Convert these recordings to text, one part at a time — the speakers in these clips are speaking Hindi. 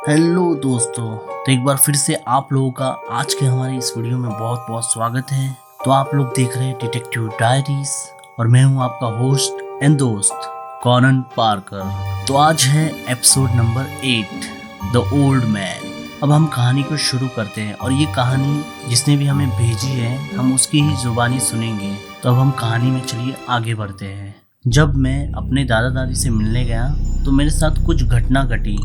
हेलो दोस्तों। तो एक बार फिर से आप लोगों का आज के हमारे इस वीडियो में बहुत बहुत स्वागत है। तो आप लोग देख रहे हैं डिटेक्टिव डायरीज और मैं हूं आपका होस्ट एंड दोस्त कॉनन पार्कर। तो आज है episode number 8 the old man. अब हम कहानी को शुरू करते हैं और ये कहानी जिसने भी हमें भेजी है हम उसकी ही जुबानी सुनेंगे। तो अब हम कहानी में चलिए आगे बढ़ते हैं। जब मैं अपने दादा दादी से मिलने गया तो मेरे साथ कुछ घटना घटी,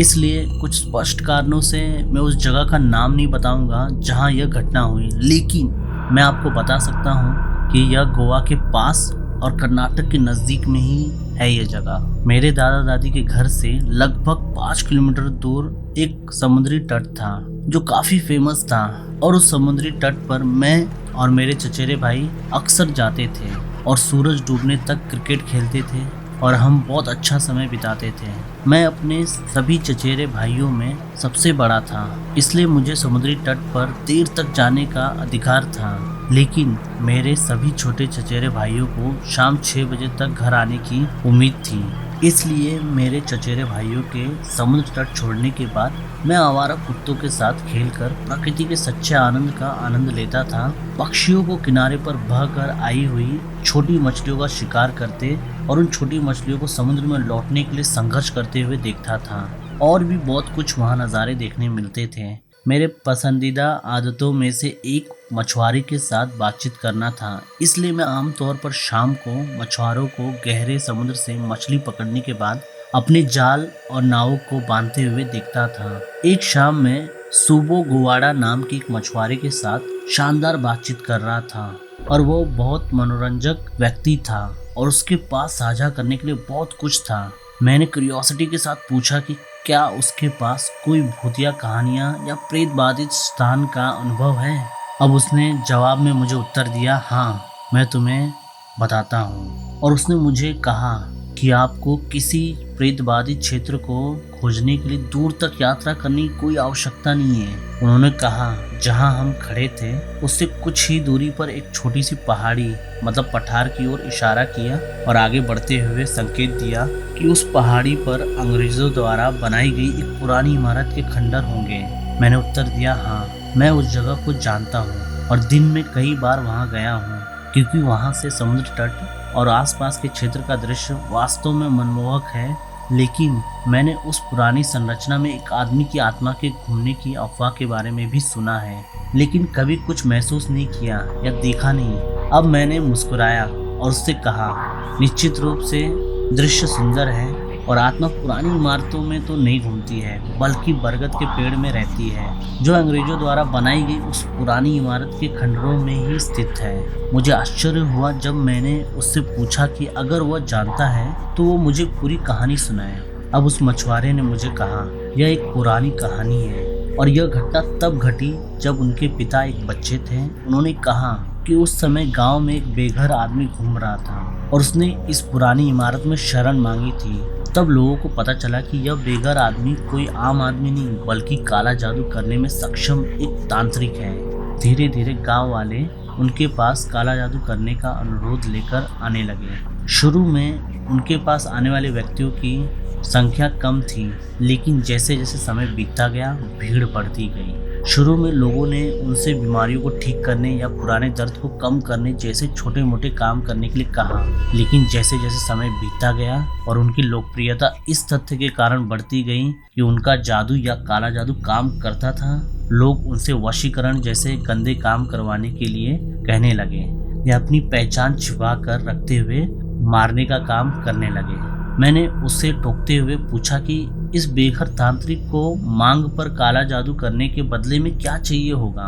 इसलिए कुछ स्पष्ट कारणों से मैं उस जगह का नाम नहीं बताऊंगा जहां यह घटना हुई, लेकिन मैं आपको बता सकता हूं कि यह गोवा के पास और कर्नाटक के नज़दीक में ही है यह जगह। मेरे दादा दादी के घर से लगभग 5 किलोमीटर दूर एक समुद्री तट था जो काफी फेमस था और उस समुद्री तट पर मैं और मेरे चचेरे भाई अक्सर जाते थे और सूरज डूबने तक क्रिकेट खेलते थे और हम बहुत अच्छा समय बिताते थे। मैं अपने सभी चचेरे भाइयों में सबसे बड़ा था, इसलिए मुझे समुद्री तट पर देर तक जाने का अधिकार था, लेकिन मेरे सभी छोटे चचेरे भाइयों को शाम 6 बजे तक घर आने की उम्मीद थी। इसलिए मेरे चचेरे भाइयों के समुद्र तट छोड़ने के बाद मैं आवारा कुत्तों के साथ खेलकर प्रकृति के सच्चे आनंद का आनंद लेता था। पक्षियों को किनारे पर बहकर आई हुई छोटी मछलियों का शिकार करते और उन छोटी मछलियों को समुद्र में लौटने के लिए संघर्ष करते हुए देखता था। और भी बहुत कुछ वहाँ नज़ारे देखने मिलते थे। मेरे पसंदीदा आदतों में से एक मछुआरे के साथ बातचीत करना था, इसलिए मैं आमतौर पर शाम को मछुआरों को गहरे समुद्र से मछली पकड़ने के बाद अपने जाल और नाव को बांधते हुए देखता था। एक शाम में सुबो गुवाड़ा नाम के एक मछुआरे के साथ शानदार बातचीत कर रहा था और वो बहुत मनोरंजक व्यक्ति था और उसके पास साझा करने के लिए बहुत कुछ था। मैंने क्यूरियोसिटी के साथ पूछा कि क्या उसके पास कोई भूतिया कहानियाँ या प्रेत बाधित स्थान का अनुभव है। अब उसने जवाब में मुझे उत्तर दिया, हाँ मैं तुम्हें बताता हूँ। और उसने मुझे कहा कि आपको किसी प्रेत बाधित क्षेत्र को खोजने के लिए दूर तक यात्रा करने की कोई आवश्यकता नहीं है। उन्होंने कहा जहां हम खड़े थे उससे कुछ ही दूरी पर एक छोटी सी पहाड़ी मतलब पठार की ओर इशारा किया और आगे बढ़ते हुए संकेत दिया कि उस पहाड़ी पर अंग्रेजों द्वारा बनाई गई एक पुरानी इमारत के खंडर होंगे। मैंने उत्तर दिया, हाँ मैं उस जगह को जानता हूँ और दिन में कई बार वहाँ गया हूँ, क्योंकि वहाँ से समुद्र तट और आसपास के क्षेत्र का दृश्य वास्तव में मनमोहक है। लेकिन मैंने उस पुरानी संरचना में एक आदमी की आत्मा के घूमने की अफवाह के बारे में भी सुना है, लेकिन कभी कुछ महसूस नहीं किया या देखा नहीं। अब मैंने मुस्कुराया और उससे कहा, निश्चित रूप से दृश्य सुंदर है और आत्मा पुरानी इमारतों में तो नहीं घूमती है बल्कि बरगद के पेड़ में रहती है जो अंग्रेजों द्वारा बनाई गई उस पुरानी इमारत के खंडरों में ही स्थित है। मुझे आश्चर्य हुआ जब मैंने उससे पूछा कि अगर वह जानता है तो वो मुझे पूरी कहानी सुनाए। अब उस मछुआरे ने मुझे कहा, यह एक पुरानी कहानी है और यह घटना तब घटी जब उनके पिता एक बच्चे थे। उन्होंने कहा कि उस समय गांव में एक बेघर आदमी घूम रहा था और उसने इस पुरानी इमारत में शरण मांगी थी। तब लोगों को पता चला कि यह बेघर आदमी कोई आम आदमी नहीं बल्कि काला जादू करने में सक्षम एक तांत्रिक है। धीरे धीरे गांव वाले उनके पास काला जादू करने का अनुरोध लेकर आने लगे। शुरू में उनके पास आने वाले व्यक्तियों की संख्या कम थी, लेकिन जैसे जैसे समय बीतता गया भीड़ बढ़ती गई। शुरू में लोगों ने उनसे बीमारियों को ठीक करने या पुराने दर्द को कम करने जैसे छोटे मोटे काम करने के लिए कहा, लेकिन जैसे जैसे समय बीतता गया और उनकी लोकप्रियता इस तथ्य के कारण बढ़ती गई कि उनका जादू या काला जादू काम करता था, लोग उनसे वशीकरण जैसे गंदे काम करवाने के लिए कहने लगे या अपनी पहचान छिपा कर रखते हुए मारने का काम करने लगे। मैंने उससे टोकते हुए पूछा कि इस बेघर तांत्रिक को मांग पर काला जादू करने के बदले में क्या चाहिए होगा।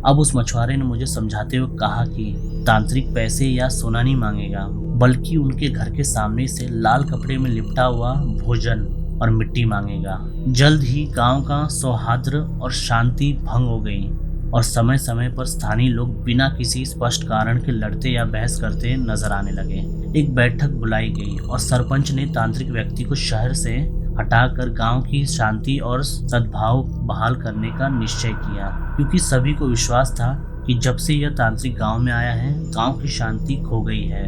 अब उस मछुआरे ने मुझे समझाते हुए कहा कि तांत्रिक पैसे या सोना नहीं मांगेगा बल्कि उनके घर के सामने से लाल कपड़े में लिपटा हुआ भोजन और मिट्टी मांगेगा। जल्द ही गांव का सौहार्द और शांति भंग हो गई और समय समय पर स्थानीय लोग बिना किसी स्पष्ट कारण के लड़ते या बहस करते नजर आने लगे। एक बैठक बुलाई गई और सरपंच ने तांत्रिक व्यक्ति को शहर से हटाकर गांव की शांति और सद्भाव बहाल करने का निश्चय किया, क्योंकि सभी को विश्वास था कि जब से यह तांत्रिक गांव में आया है गांव की शांति खो गई है।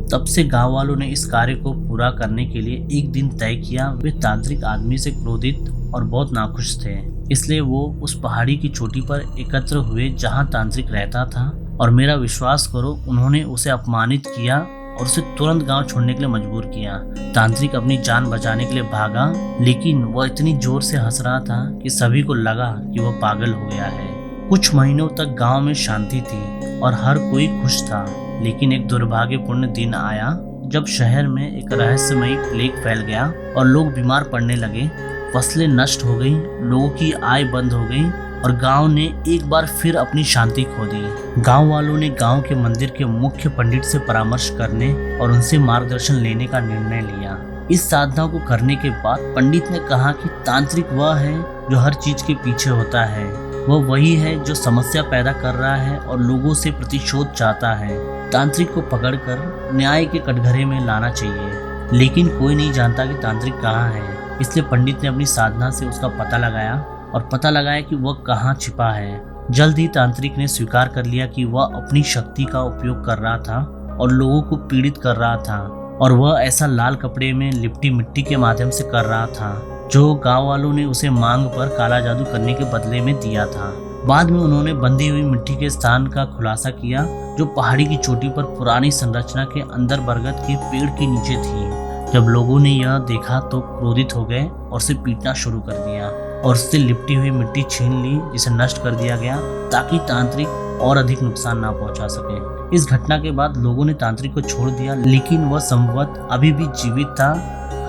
तब से गांव वालों ने इस कार्य को पूरा करने के लिए एक दिन तय किया। वे तांत्रिक आदमी से क्रोधित और बहुत नाखुश थे। इसलिए वो उस पहाड़ी की चोटी पर एकत्र हुए जहाँ तांत्रिक रहता था, और मेरा विश्वास करो उन्होंने उसे अपमानित किया और उसे तुरंत गांव छोड़ने के लिए मजबूर किया। तांत्रिक अपनी जान बचाने के लिए भागा, लेकिन वह इतनी जोर से हंस रहा था कि सभी को लगा कि वह पागल हो गया है। कुछ महीनों तक गांव में शांति थी और हर कोई खुश था, लेकिन एक दुर्भाग्यपूर्ण दिन आया जब शहर में एक रहस्यमयी प्लेग फैल गया और लोग बीमार पड़ने लगे। फसलें नष्ट हो गई, लोगों की आय बंद हो गई और गांव ने एक बार फिर अपनी शांति खो दी। गांव वालों ने गांव के मंदिर के मुख्य पंडित से परामर्श करने और उनसे मार्गदर्शन लेने का निर्णय लिया। इस साधना को करने के बाद पंडित ने कहा कि तांत्रिक वह है जो हर चीज के पीछे होता है, वह वही है जो समस्या पैदा कर रहा है और लोगों से प्रतिशोध चाहता है। तांत्रिक को पकड़कर न्याय के कटघरे में लाना चाहिए, लेकिन कोई नहीं जानता कि तांत्रिक कहाँ है। इसलिए पंडित ने अपनी साधना से उसका पता लगाया और पता लगाया कि वह कहाँ छिपा है। जल्द ही तांत्रिक ने स्वीकार कर लिया कि वह अपनी शक्ति का उपयोग कर रहा था और लोगों को पीड़ित कर रहा था, और वह ऐसा लाल कपड़े में लिपटी मिट्टी के माध्यम से कर रहा था जो गांव वालों ने उसे मांग पर काला जादू करने के बदले में दिया था। बाद में उन्होंने बंधी हुई मिट्टी के स्थान का खुलासा किया जो पहाड़ी की चोटी पर पुरानी संरचना के अंदर बरगद के पेड़ के नीचे थी। जब लोगों ने यह देखा तो क्रोधित हो गए और उसे पीटना शुरू कर दिया और उससे लिपटी हुई मिट्टी छीन ली, जिसे नष्ट कर दिया गया ताकि तांत्रिक और अधिक नुकसान ना पहुंचा सके। इस घटना के बाद लोगों ने तांत्रिक को छोड़ दिया, लेकिन वह संभवतः अभी भी जीवित था,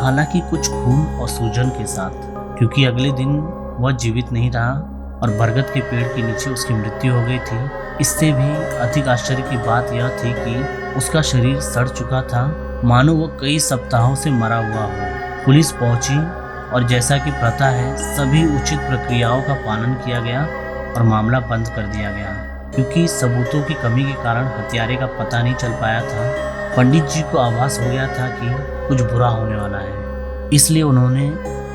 हालांकि कुछ खून और सूजन के साथ, क्योंकि अगले दिन वह जीवित नहीं रहा और बरगद के पेड़ के नीचे उसकी मृत्यु हो गई थी। इससे भी अधिक आश्चर्य की बात यह थी कि उसका शरीर सड़ चुका था, मानो वह कई सप्ताहों से मरा हुआ हो। पुलिस पहुंची और जैसा कि प्रथा है सभी उचित प्रक्रियाओं का पालन किया गया और मामला बंद कर दिया गया, क्योंकि सबूतों की कमी के कारण हत्यारे का पता नहीं चल पाया था। पंडित जी को आभास हो गया था कि कुछ बुरा होने वाला है, इसलिए उन्होंने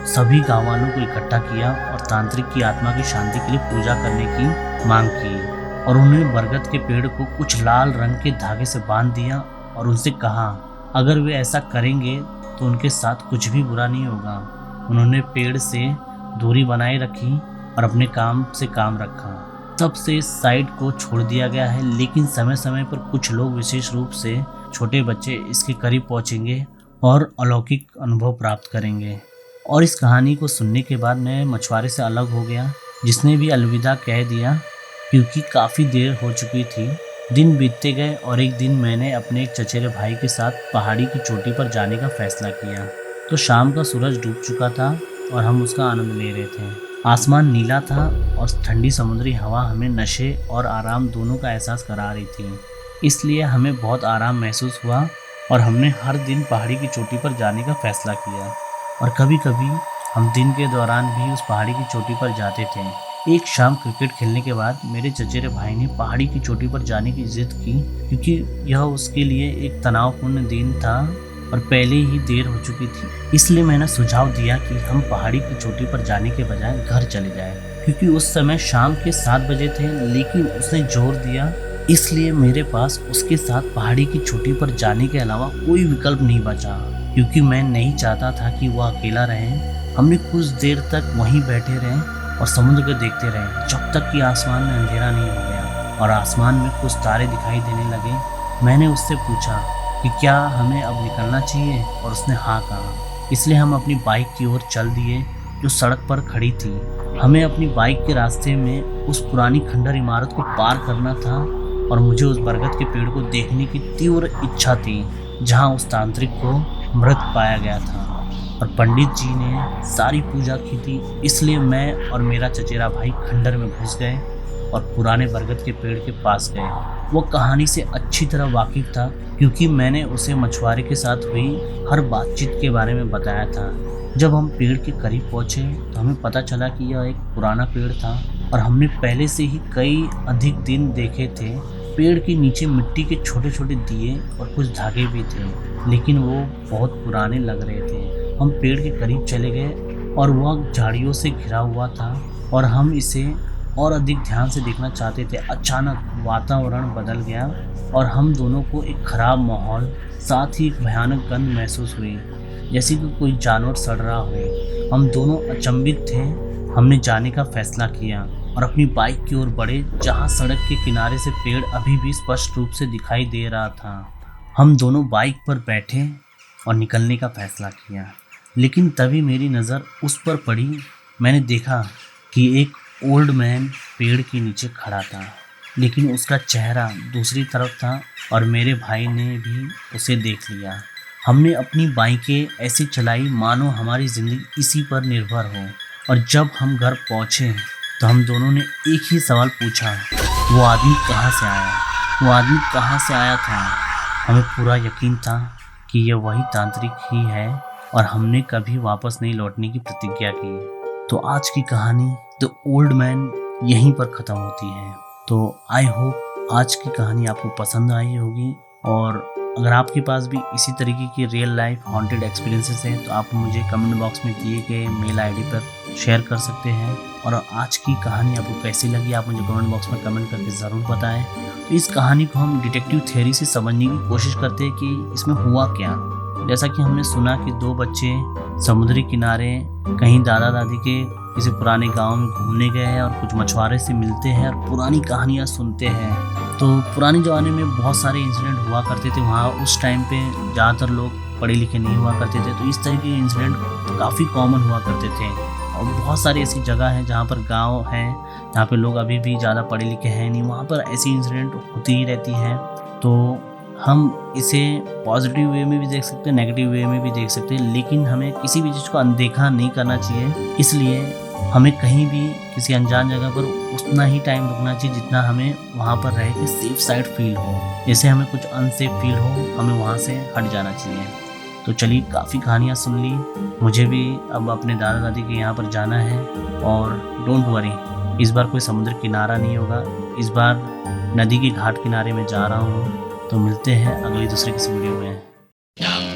सभी गाँव वालों को इकट्ठा किया और तांत्रिक की आत्मा की शांति के लिए पूजा करने की मांग की, और उन्होंने बरगद के पेड़ को कुछ लाल रंग के धागे से बांध दिया और उनसे कहा अगर वे ऐसा करेंगे तो उनके साथ कुछ भी बुरा नहीं होगा। उन्होंने पेड़ से दूरी बनाए रखी और अपने काम से काम रखा। तब से इस साइट को छोड़ दिया गया है, लेकिन समय समय पर कुछ लोग, विशेष रूप से छोटे बच्चे, इसके करीब पहुंचेंगे और अलौकिक अनुभव प्राप्त करेंगे। और इस कहानी को सुनने के बाद मैं मछुआरे से अलग हो गया, जिसने भी अलविदा कह दिया क्योंकि काफ़ी देर हो चुकी थी। दिन बीतते गए और एक दिन मैंने अपने एक चचेरे भाई के साथ पहाड़ी की चोटी पर जाने का फैसला किया। तो शाम का सूरज डूब चुका था और हम उसका आनंद ले रहे थे। आसमान नीला था और ठंडी समुद्री हवा हमें नशे और आराम दोनों का एहसास करा रही थी, इसलिए हमें बहुत आराम महसूस हुआ और हमने हर दिन पहाड़ी की चोटी पर जाने का फैसला किया। और कभी कभी हम दिन के दौरान भी उस पहाड़ी की चोटी पर जाते थे। एक शाम क्रिकेट खेलने के बाद मेरे चचेरे भाई ने पहाड़ी की चोटी पर जाने की जिद की, क्योंकि यह उसके लिए एक तनावपूर्ण दिन था और पहले ही देर हो चुकी थी। इसलिए मैंने सुझाव दिया कि हम पहाड़ी की चोटी पर जाने के बजाय घर चले जाएं, क्योंकि उस समय शाम के 7 बजे थे। लेकिन उसने जोर दिया, इसलिए मेरे पास उसके साथ पहाड़ी की चोटी पर जाने के अलावा कोई विकल्प नहीं बचा, क्योंकि मैं नहीं चाहता था कि वह अकेला रहे। हमने कुछ देर तक वहीं बैठे रहे और समुद्र को देखते रहे जब तक कि आसमान में अंधेरा नहीं हो गया और आसमान में कुछ तारे दिखाई देने लगे। मैंने उससे पूछा कि क्या हमें अब निकलना चाहिए, और उसने हाँ कहा। इसलिए हम अपनी बाइक की ओर चल दिए जो सड़क पर खड़ी थी। हमें अपनी बाइक के रास्ते में उस पुरानी खंडर इमारत को पार करना था और मुझे उस बरगद के पेड़ को देखने की तीव्र इच्छा थी जहाँ उस तांत्रिक को मृत पाया गया था। और पंडित जी ने सारी पूजा की थी, इसलिए मैं और मेरा चचेरा भाई खंडर में घुस गए और पुराने बरगद के पेड़ के पास गए। वो कहानी से अच्छी तरह वाकिफ था, क्योंकि मैंने उसे मछुआरे के साथ हुई हर बातचीत के बारे में बताया था। जब हम पेड़ के करीब पहुंचे तो हमें पता चला कि यह एक पुराना पेड़ था और हमने पहले से ही कई अधिक दिन देखे थे। पेड़ के नीचे मिट्टी के छोटे छोटे दिए और कुछ धागे भी थे, लेकिन वो बहुत पुराने लग रहे थे। हम पेड़ के करीब चले गए और वह झाड़ियों से घिरा हुआ था और हम इसे और अधिक ध्यान से देखना चाहते थे। अचानक वातावरण बदल गया और हम दोनों को एक खराब माहौल, साथ ही एक भयानक गंध महसूस हुई, जैसे कि कोई जानवर सड़ रहा हो। हम दोनों अचंभित थे। हमने जाने का फैसला किया और अपनी बाइक की ओर बढ़े, जहां सड़क के किनारे से पेड़ अभी भी स्पष्ट रूप से दिखाई दे रहा था। हम दोनों बाइक पर बैठे और निकलने का फैसला किया, लेकिन तभी मेरी नज़र उस पर पड़ी। मैंने देखा कि एक ओल्ड मैन पेड़ के नीचे खड़ा था, लेकिन उसका चेहरा दूसरी तरफ था और मेरे भाई ने भी उसे देख लिया। हमने अपनी बाइकें ऐसी चलाई मानो हमारी ज़िंदगी इसी पर निर्भर हो। और जब हम घर पहुँचे तो हम दोनों ने एक ही सवाल पूछा, वो आदमी कहाँ से आया? वो आदमी कहाँ से आया था? हमें पूरा यकीन था कि यह वही तांत्रिक ही है और हमने कभी वापस नहीं लौटने की प्रतिज्ञा की। तो आज की कहानी द ओल्ड मैन यहीं पर ख़त्म होती है। तो आई होप आज की कहानी आपको पसंद आई होगी, और अगर आपके पास भी इसी तरीके की रियल लाइफ हॉन्टेड एक्सपीरियंसेस हैं तो आप मुझे कमेंट बॉक्स में दिए गए मेल आईडी पर शेयर कर सकते हैं। और आज की कहानी आपको कैसी लगी आप मुझे कमेंट बॉक्स में कमेंट करके ज़रूर बताएं। तो इस कहानी को हम डिटेक्टिव थ्योरी से समझने की कोशिश करते हैं कि इसमें हुआ क्या। जैसा कि हमने सुना कि दो बच्चे समुद्री किनारे कहीं दादा दादी के किसी पुराने गांव में घूमने गए हैं और कुछ मछुआरे से मिलते हैं और पुरानी कहानियां सुनते हैं। तो पुराने ज़माने में बहुत सारे इंसिडेंट हुआ करते थे वहाँ। उस टाइम पे ज़्यादातर लोग पढ़े लिखे नहीं हुआ करते थे, तो इस तरह के इंसिडेंट काफ़ी कॉमन हुआ करते थे। और बहुत सारी ऐसी जगह हैं जहाँ पर गांव हैं जहाँ पे लोग अभी भी ज़्यादा पढ़े लिखे हैं नहीं, वहाँ पर ऐसी इंसिडेंट होती ही रहती हैं। तो हम इसे पॉजिटिव वे में भी देख सकते हैं, नेगेटिव वे में भी देख सकते हैं, लेकिन हमें किसी भी चीज़ को अनदेखा नहीं करना चाहिए। इसलिए हमें कहीं भी किसी अनजान जगह पर उतना ही टाइम रुकना चाहिए जितना हमें वहाँ पर रह के सेफ साइड फील हो। जैसे हमें कुछ अनसेफ फील हो, हमें वहाँ से हट जाना चाहिए। तो चलिए, काफ़ी कहानियाँ सुन ली, मुझे भी अब अपने दादा दादी के यहाँ पर जाना है। और डोंट वरी, इस बार कोई समुद्र किनारा नहीं होगा, इस बार नदी के घाट किनारे में जा रहा हूँ। तो मिलते हैं अगली दूसरे किसी वीडियो में।